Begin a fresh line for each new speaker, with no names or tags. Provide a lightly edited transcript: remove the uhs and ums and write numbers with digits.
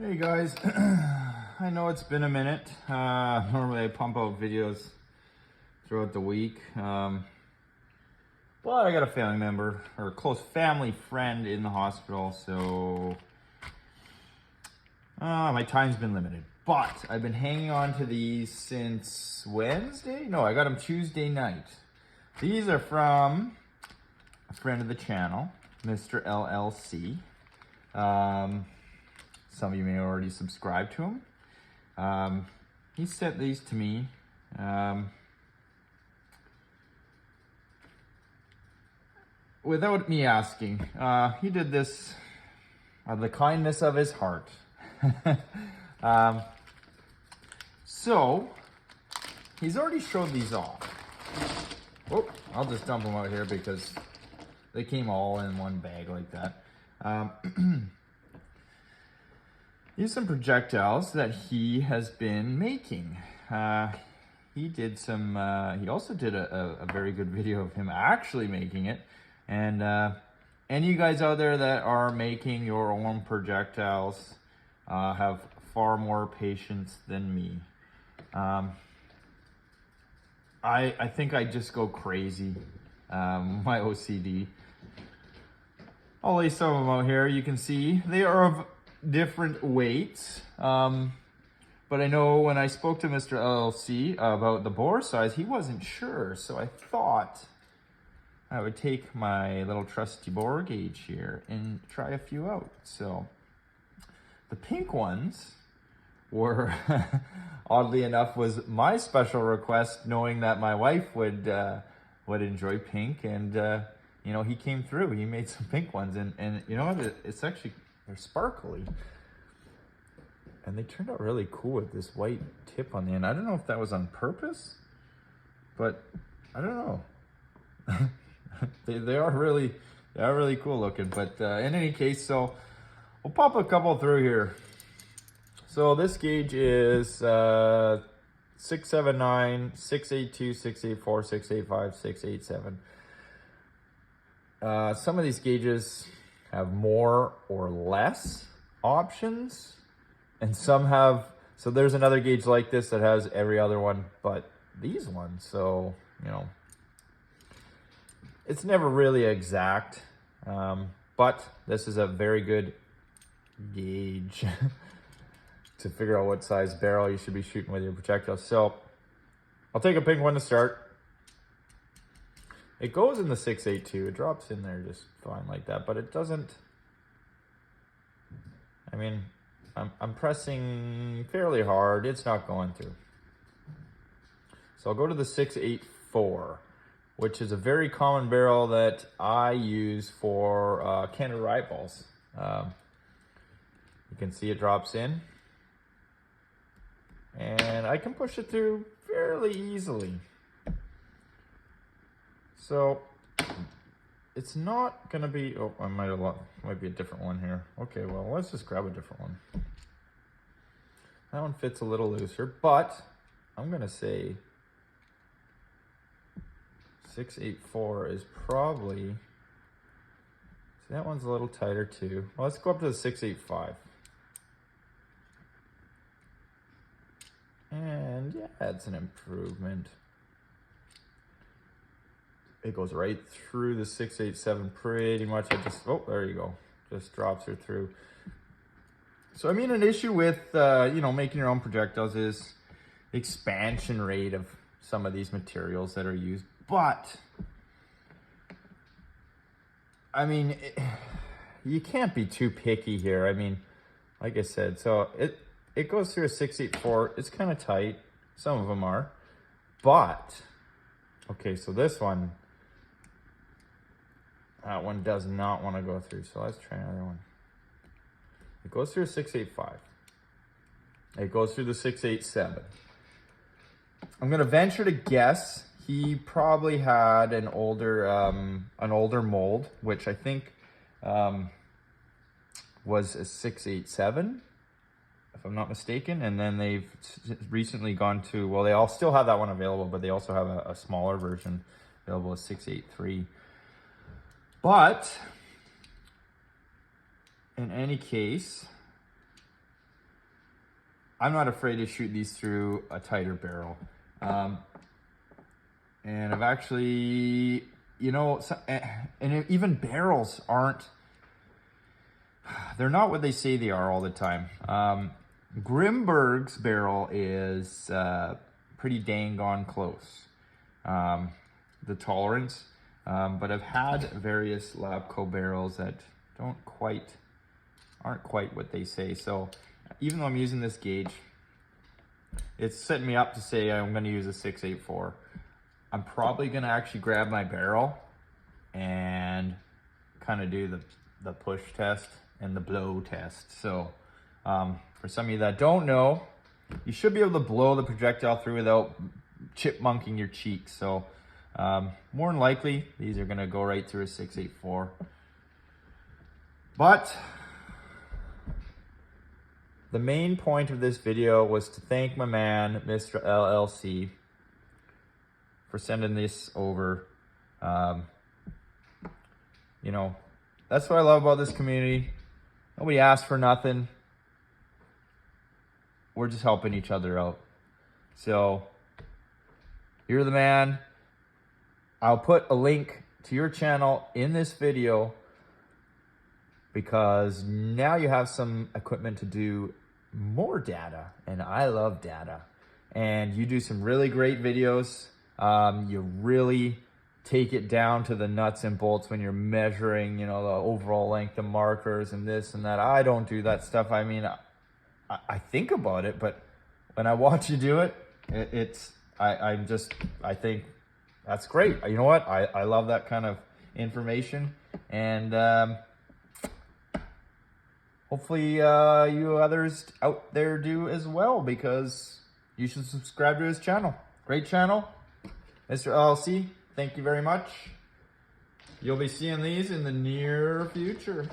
Hey guys, I know it's been a minute. Normally I pump out videos throughout the week, but I got a family member or a close family friend in the hospital, so my time's been limited. But I've been hanging on to these since Wednesday? No, I got them Tuesday night. These are from a friend of the channel, Mr. LLC. Some of you may already subscribe to him. He sent these to me. Without me asking. He did this out of the kindness of his heart. So, he's already showed these off. Oh, I'll just dump them out here because they came all in one bag like that. These are some projectiles that he has been making. He did some, he also did a very good video of him actually making it. And any of you guys out there that are making your own projectiles have far more patience than me. I think I just go crazy, my OCD. I'll lay some of them out here. You can see they are of different weights, but I know when I spoke to Mr. LLC about the bore size, he wasn't sure, so I thought I would take my little trusty bore gauge here and try a few out. So the pink ones were oddly enough was my special request, knowing that my wife would enjoy pink, and you know, he came through. He made some pink ones, and you know what, it's actually, they're sparkly. And they turned out really cool with this white tip on the end. I don't know if that was on purpose, but I don't know. they are really cool looking. But in any case, so we'll pop a couple through here. So this gauge is 679, 682, 684, 685, 687. Some of these gauges have more or less options, and some have, so there's another gauge like this that has every other one but these ones. So, you know, it's never really exact, but this is a very good gauge to figure out what size barrel you should be shooting with your projectile. So I'll take a pink one to start. It goes in the 682. It drops in there just fine like that, but it doesn't. I mean, I'm pressing fairly hard. It's not going through. So I'll go to the 684, which is a very common barrel that I use for Canada rye balls. You can see it drops in, and I can push it through fairly easily. So it's not gonna be, oh, I might be a different one here. Okay, well, let's just grab a different one. That one fits a little looser, but I'm gonna say 684 is probably, see, that one's a little tighter too. Well, let's go up to the 685. And yeah, it's an improvement. It goes right through the 687 pretty much. I just, oh, there you go. Just drops her through. So, I mean, an issue with, you know, making your own projectiles is the expansion rate of some of these materials that are used. But, I mean, you can't be too picky here. I mean, like I said, so it goes through a 684. It's kind of tight. Some of them are. But, okay, so this one, that one does not want to go through. So let's try another one. It goes through a 685. It goes through the 687. I'm going to venture to guess he probably had an older mold, which I think was a 687, if I'm not mistaken. And then they've recently gone to, well, they all still have that one available, but they also have a smaller version available, a 683. But in any case, I'm not afraid to shoot these through a tighter barrel. And I've actually, you know, and even barrels aren't, they're not what they say they are all the time. Grimberg's barrel is pretty dang on close, the tolerance. But I've had various Labco barrels that aren't quite what they say. So even though I'm using this gauge, it's setting me up to say I'm going to use a 684. I'm probably going to actually grab my barrel and kind of do the push test and the blow test. So for some of you that don't know, you should be able to blow the projectile through without chipmunking your cheeks. So more than likely, these are going to go right through a 684. But the main point of this video was to thank my man, Mr. LLC, for sending this over. You know, that's what I love about this community. Nobody asked for nothing. We're just helping each other out. So, you're the man. I'll put a link to your channel in this video because now you have some equipment to do more data, and I love data. And you do some really great videos. You really take it down to the nuts and bolts when you're measuring, you know, the overall length of markers and this and that. I don't do that stuff. I mean, I think about it, but when I watch you do it, I think that's great. You know what? I love that kind of information, and hopefully you others out there do as well, because you should subscribe to his channel. Great channel. Mr. LLC, thank you very much. You'll be seeing these in the near future.